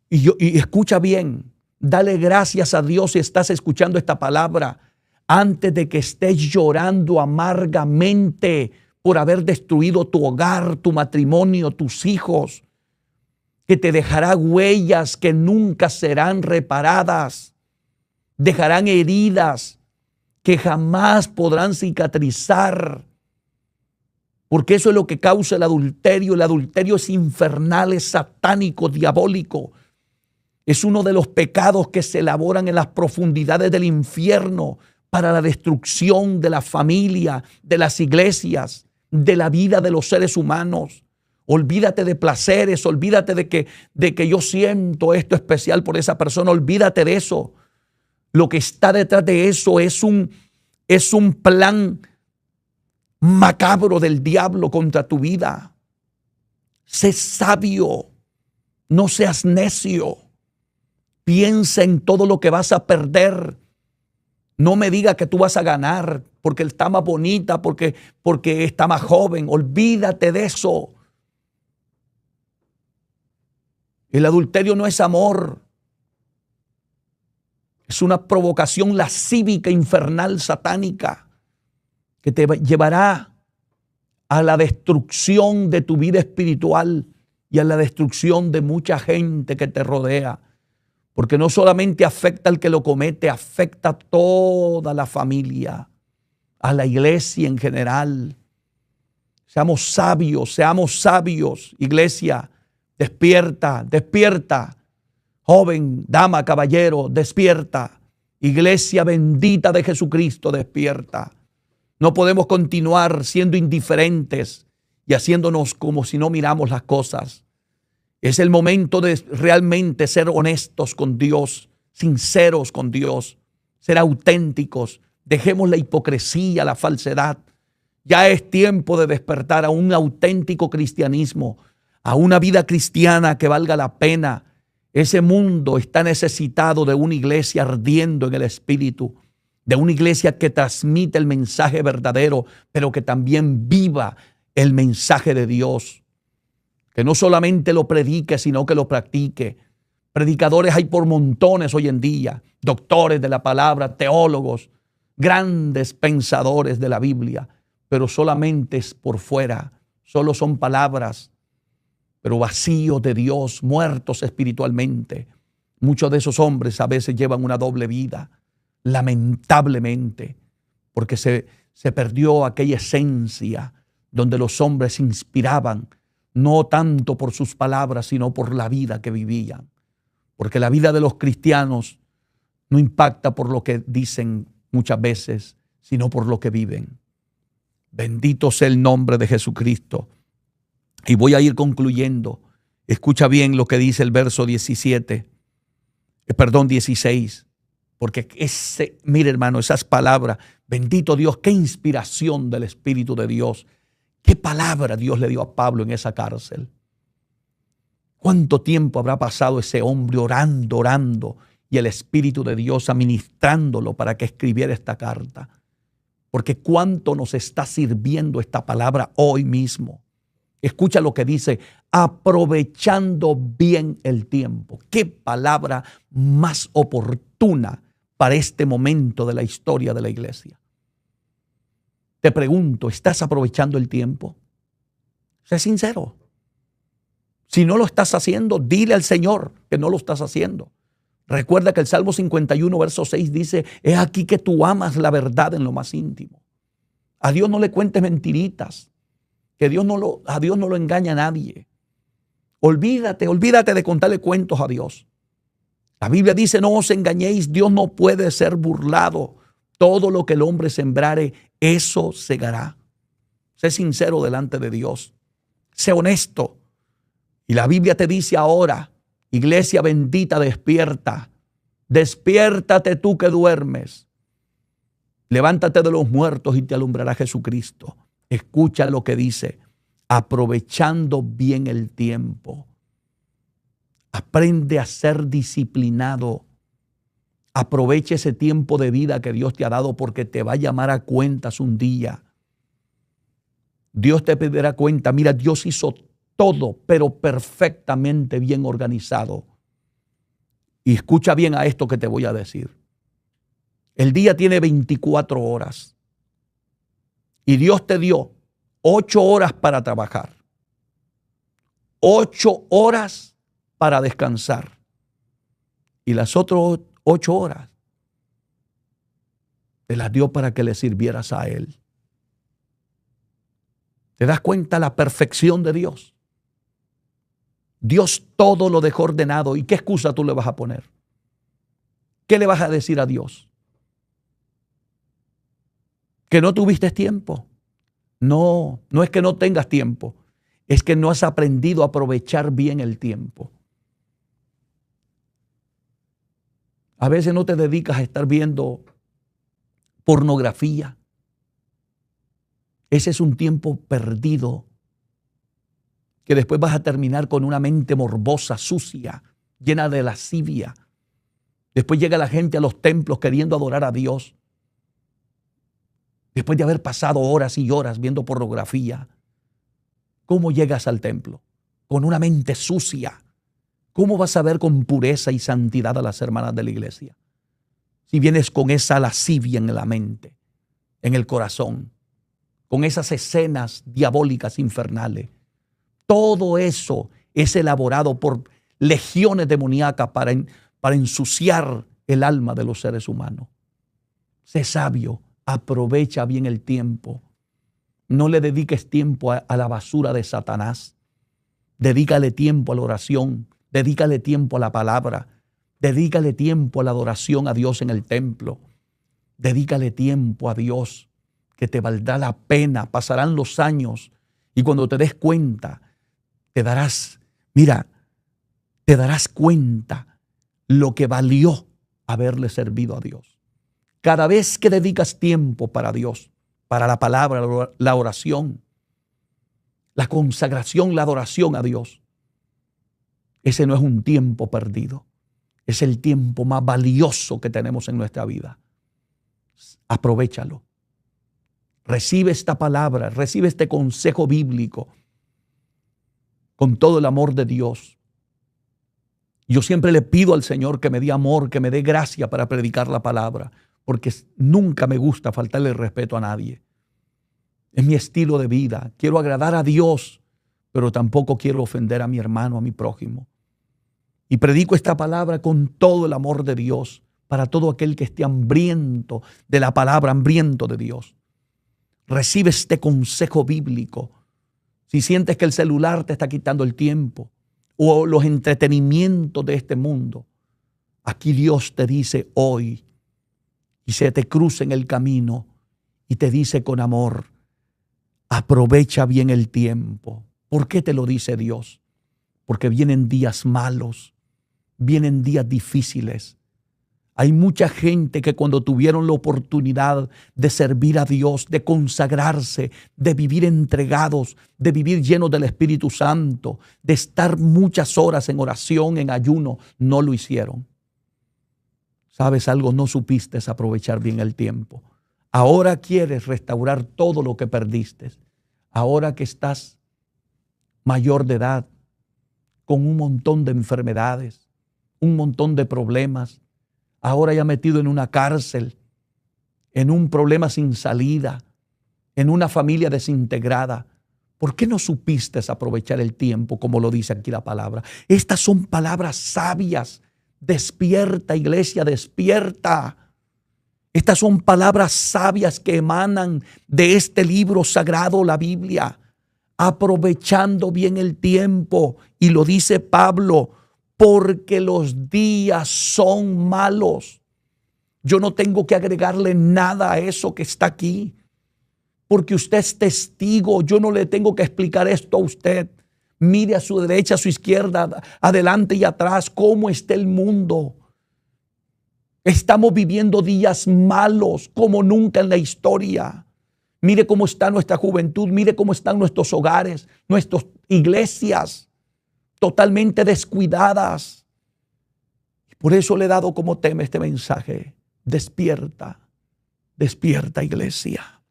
Y escucha bien, dale gracias a Dios si estás escuchando esta palabra antes de que estés llorando amargamente por haber destruido tu hogar, tu matrimonio, tus hijos, que te dejará huellas que nunca serán reparadas, dejarán heridas que jamás podrán cicatrizar, porque eso es lo que causa el adulterio. El adulterio es infernal, es satánico, diabólico. Es uno de los pecados que se elaboran en las profundidades del infierno para la destrucción de la familia, de las iglesias, de la vida de los seres humanos. Olvídate de placeres, olvídate de que yo siento esto especial por esa persona, olvídate de eso. Lo que está detrás de eso es un plan macabro del diablo contra tu vida. Sé sabio, no seas necio. Piensa en todo lo que vas a perder. No me diga que tú vas a ganar porque está más bonita, porque está más joven. Olvídate de eso. El adulterio no es amor. Es una provocación lascívica, infernal, satánica, que te llevará a la destrucción de tu vida espiritual y a la destrucción de mucha gente que te rodea. Porque no solamente afecta al que lo comete, afecta a toda la familia, a la iglesia en general. Seamos sabios, iglesia. Despierta, despierta. Joven, dama, caballero, despierta. Iglesia bendita de Jesucristo, despierta. No podemos continuar siendo indiferentes y haciéndonos como si no miramos las cosas. Es el momento de realmente ser honestos con Dios, sinceros con Dios, ser auténticos. Dejemos la hipocresía, la falsedad. Ya es tiempo de despertar a un auténtico cristianismo, a una vida cristiana que valga la pena. Ese mundo está necesitado de una iglesia ardiendo en el espíritu, de una iglesia que transmite el mensaje verdadero, pero que también viva el mensaje de Dios. Que no solamente lo predique, sino que lo practique. Predicadores hay por montones hoy en día, doctores de la palabra, teólogos, grandes pensadores de la Biblia, pero solamente es por fuera, solo son palabras, pero vacíos de Dios, muertos espiritualmente. Muchos de esos hombres a veces llevan una doble vida, lamentablemente, porque se Se perdió aquella esencia donde los hombres se inspiraban, no tanto por sus palabras, sino por la vida que vivían. Porque la vida de los cristianos no impacta por lo que dicen muchas veces, sino por lo que viven. Bendito sea el nombre de Jesucristo. Y voy a ir concluyendo. Escucha bien lo que dice el verso 16. Porque mire hermano, esas palabras, bendito Dios, qué inspiración del Espíritu de Dios. Qué palabra Dios le dio a Pablo en esa cárcel. ¿Cuánto tiempo habrá pasado ese hombre orando y el Espíritu de Dios administrándolo para que escribiera esta carta? Porque cuánto nos está sirviendo esta palabra hoy mismo. Escucha lo que dice, aprovechando bien el tiempo. Qué palabra más oportuna para este momento de la historia de la iglesia. Te pregunto, ¿estás aprovechando el tiempo? Sé sincero. Si no lo estás haciendo, dile al Señor que no lo estás haciendo. Recuerda que el Salmo 51, verso 6 dice, es aquí que tú amas la verdad en lo más íntimo. A Dios no le cuentes mentiritas, que a Dios no lo engaña a nadie. Olvídate de contarle cuentos a Dios. La Biblia dice, no os engañéis, Dios no puede ser burlado. Todo lo que el hombre sembrare, eso segará. Sé sincero delante de Dios. Sé honesto. Y la Biblia te dice ahora, iglesia bendita, despierta. Despiértate tú que duermes. Levántate de los muertos y te alumbrará Jesucristo. Escucha lo que dice, aprovechando bien el tiempo. Aprende a ser disciplinado. Aprovecha ese tiempo de vida que Dios te ha dado porque te va a llamar a cuentas un día. Dios te pedirá cuenta. Mira, Dios hizo todo, pero perfectamente bien organizado. Y escucha bien a esto que te voy a decir. El día tiene 24 horas. Y Dios te dio 8 horas para trabajar. 8 horas para descansar. Y las otras 8 horas te las dio para que le sirvieras a Él. ¿Te das cuenta la perfección de Dios? Dios todo lo dejó ordenado. ¿Y qué excusa tú le vas a poner? ¿Qué le vas a decir a Dios? ¿Que no tuviste tiempo? No, no es que no tengas tiempo. Es que no has aprendido a aprovechar bien el tiempo. A veces no te dedicas a estar viendo pornografía. Ese es un tiempo perdido que después vas a terminar con una mente morbosa, sucia, llena de lascivia. Después llega la gente a los templos queriendo adorar a Dios. Después de haber pasado horas y horas viendo pornografía. ¿Cómo llegas al templo? Con una mente sucia. ¿Cómo vas a ver con pureza y santidad a las hermanas de la iglesia? Si vienes con esa lascivia en la mente, en el corazón, con esas escenas diabólicas infernales. Todo eso es elaborado por legiones demoníacas para ensuciar el alma de los seres humanos. Sé sabio, aprovecha bien el tiempo. No le dediques tiempo a la basura de Satanás. Dedícale tiempo a la oración. Dedícale tiempo a la palabra. Dedícale tiempo a la adoración a Dios en el templo. Dedícale tiempo a Dios, que te valdrá la pena. Pasarán los años y cuando te des cuenta, te darás cuenta lo que valió haberle servido a Dios. Cada vez que dedicas tiempo para Dios, para la palabra, la oración, la consagración, la adoración a Dios, ese no es un tiempo perdido. Es el tiempo más valioso que tenemos en nuestra vida. Aprovéchalo. Recibe esta palabra, recibe este consejo bíblico con todo el amor de Dios. Yo siempre le pido al Señor que me dé amor, que me dé gracia para predicar la palabra, porque nunca me gusta faltarle el respeto a nadie. Es mi estilo de vida. Quiero agradar a Dios, pero tampoco quiero ofender a mi hermano, a mi prójimo. Y predico esta palabra con todo el amor de Dios para todo aquel que esté hambriento de la palabra, hambriento de Dios. Recibe este consejo bíblico. Si sientes que el celular te está quitando el tiempo o los entretenimientos de este mundo, aquí Dios te dice hoy, y se te cruza en el camino y te dice con amor, aprovecha bien el tiempo. ¿Por qué te lo dice Dios? Porque vienen días malos, vienen días difíciles. Hay mucha gente que cuando tuvieron la oportunidad de servir a Dios, de consagrarse, de vivir entregados, de vivir llenos del Espíritu Santo, de estar muchas horas en oración, en ayuno, no lo hicieron. ¿Sabes algo? No supiste aprovechar bien el tiempo. Ahora quieres restaurar todo lo que perdiste. Ahora que estás mayor de edad, con un montón de enfermedades, un montón de problemas, ahora ya metido en una cárcel, en un problema sin salida, en una familia desintegrada. ¿Por qué no supiste aprovechar el tiempo como lo dice aquí la palabra? Estas son palabras sabias. Despierta, iglesia, despierta. Estas son palabras sabias que emanan de este libro sagrado, la Biblia. Aprovechando bien el tiempo. Y lo dice Pablo, porque los días son malos. Yo no tengo que agregarle nada a eso que está aquí, porque usted es testigo. Yo no le tengo que explicar esto a usted. Mire a su derecha, a su izquierda, adelante y atrás, cómo está el mundo. Estamos viviendo días malos como nunca en la historia. Mire cómo está nuestra juventud, mire cómo están nuestros hogares, nuestras iglesias, totalmente descuidadas. Por eso le he dado como tema este mensaje. Despierta, despierta, iglesia.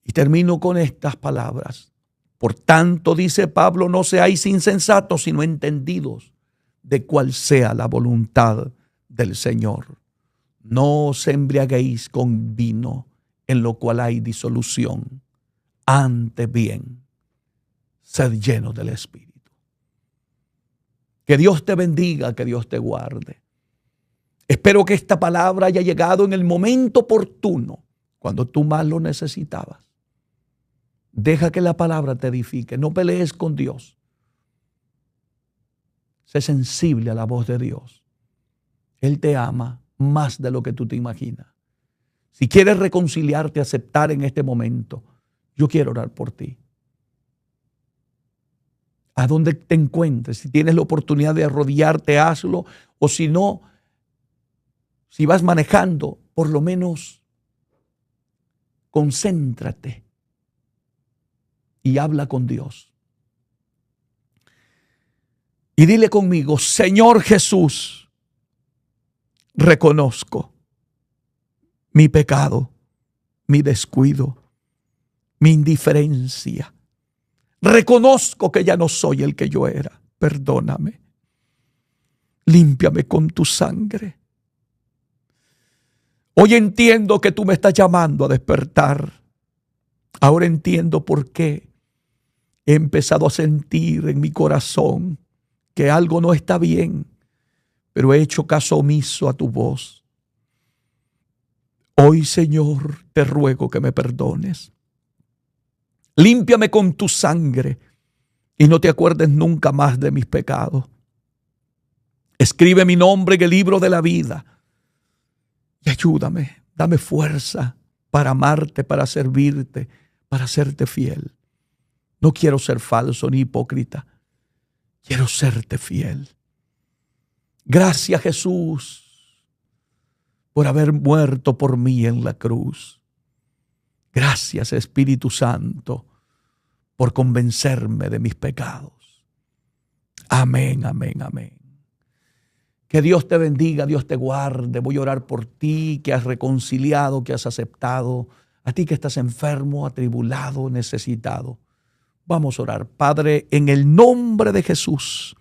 Y termino con estas palabras. Por tanto, dice Pablo, no seáis insensatos, sino entendidos de cuál sea la voluntad del Señor. No os embriaguéis con vino, en lo cual hay disolución. Antes bien, sed llenos del Espíritu. Que Dios te bendiga, que Dios te guarde. Espero que esta palabra haya llegado en el momento oportuno, cuando tú más lo necesitabas. Deja que la palabra te edifique. No pelees con Dios. Sé sensible a la voz de Dios. Él te ama más de lo que tú te imaginas. Si quieres reconciliarte, aceptar en este momento, yo quiero orar por ti. A donde te encuentres, si tienes la oportunidad de arrodillarte, hazlo. O si no, si vas manejando, por lo menos concéntrate y habla con Dios. Y dile conmigo, Señor Jesús, reconozco mi pecado, mi descuido, mi indiferencia. Reconozco que ya no soy el que yo era. Perdóname. Límpiame con tu sangre. Hoy entiendo que tú me estás llamando a despertar. Ahora entiendo por qué he empezado a sentir en mi corazón que algo no está bien, pero he hecho caso omiso a tu voz. Hoy, Señor, te ruego que me perdones. Límpiame con tu sangre y no te acuerdes nunca más de mis pecados. Escribe mi nombre en el libro de la vida y ayúdame, dame fuerza para amarte, para servirte, para serte fiel. No quiero ser falso ni hipócrita. Quiero serte fiel. Gracias, Jesús, por haber muerto por mí en la cruz. Gracias, Espíritu Santo, por convencerme de mis pecados. Amén, amén, amén. Que Dios te bendiga, Dios te guarde. Voy a orar por ti que has reconciliado, que has aceptado. A ti que estás enfermo, atribulado, necesitado. Vamos a orar. Padre, en el nombre de Jesús,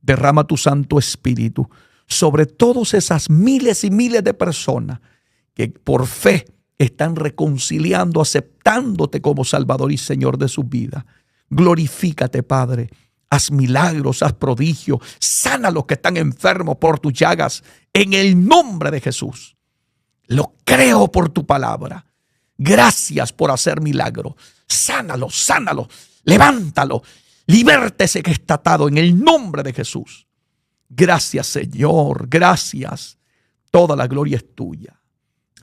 derrama tu Santo Espíritu sobre todas esas miles y miles de personas que por fe están reconciliando, aceptándote como Salvador y Señor de su vida. Glorifícate, Padre. Haz milagros, haz prodigios. Sana a los que están enfermos por tus llagas. En el nombre de Jesús. Lo creo por tu palabra. Gracias por hacer milagro. Sánalo, sánalo, levántalo, libértese que está atado en el nombre de Jesús. Gracias, Señor, gracias. Toda la gloria es tuya.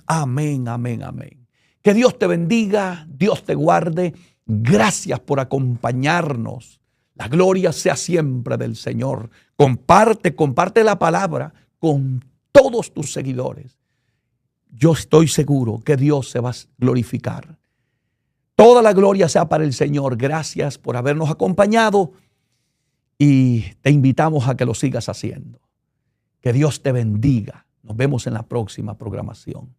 Amén, amén, amén. Que Dios te bendiga, Dios te guarde. Gracias por acompañarnos. La gloria sea siempre del Señor. Comparte la palabra con todos tus seguidores. Yo estoy seguro que Dios se va a glorificar. Toda la gloria sea para el Señor. Gracias por habernos acompañado y te invitamos a que lo sigas haciendo. Que Dios te bendiga. Nos vemos en la próxima programación.